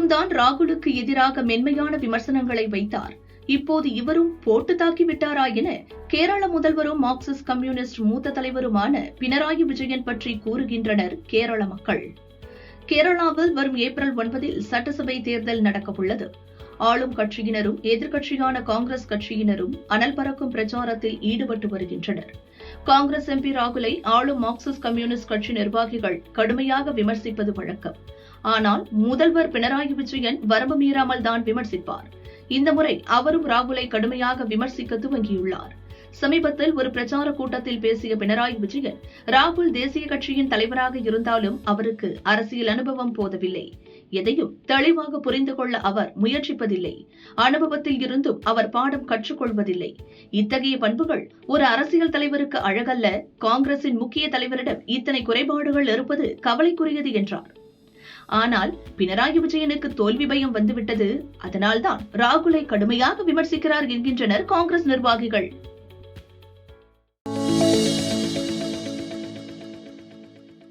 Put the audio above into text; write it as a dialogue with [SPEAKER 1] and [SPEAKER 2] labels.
[SPEAKER 1] அவரும் தான் ராகுலுக்கு எதிராக மென்மையான விமர்சனங்களை வைத்தார். இப்போது இவரும் போட்டு தாக்கிவிட்டாரா என கேரள முதல்வரும் மார்க்சிஸ்ட் கம்யூனிஸ்ட் மூத்த தலைவருமான பினராயி விஜயன் பற்றி கூறுகின்றனர் கேரள மக்கள். கேரளாவில் வரும் ஏப்ரல் 9 சட்டசபை தேர்தல் நடக்கவுள்ளது. ஆளும் கட்சியினரும் எதிர்க்கட்சியான காங்கிரஸ் கட்சியினரும் அனல் பறக்கும் பிரச்சாரத்தில் ஈடுபட்டு வருகின்றனர். காங்கிரஸ் எம்பி ராகுலை ஆளும் மார்க்சிஸ்ட் கம்யூனிஸ்ட் கட்சி நிர்வாகிகள் கடுமையாக விமர்சிப்பது வழக்கம். ஆனால் முதல்வர் பினராயி விஜயன் வரம்பு மீறாமல் தான் விமர்சிப்பார். இந்த முறை அவரும் ராகுலை கடுமையாக விமர்சிக்க துவங்கியுள்ளார். சமீபத்தில் ஒரு பிரச்சார கூட்டத்தில் பேசிய பினராயி விஜயன், ராகுல் தேசிய கட்சியின் தலைவராக இருந்தாலும் அவருக்கு அரசியல் அனுபவம் போதவில்லை. எதையும் தெளிவாக புரிந்து கொள்ள அவர் முயற்சிப்பதில்லை. அனுபவத்தில் இருந்தும் அவர் பாடம் கற்றுக்கொள்வதில்லை. இத்தகைய பண்புகள் ஒரு அரசியல் தலைவருக்கு அழகல்ல. காங்கிரசின் முக்கிய தலைவரிடம் இத்தனை குறைபாடுகள் இருப்பது கவலைக்குரியது என்றார். ஆனால் பினராயி விஜயனுக்கு தோல்வி பயம் வந்துவிட்டது. அதனால்தான் ராகுலை கடுமையாக விமர்சிக்கிறார் என்கின்றனர் காங்கிரஸ் நிர்வாகிகள்.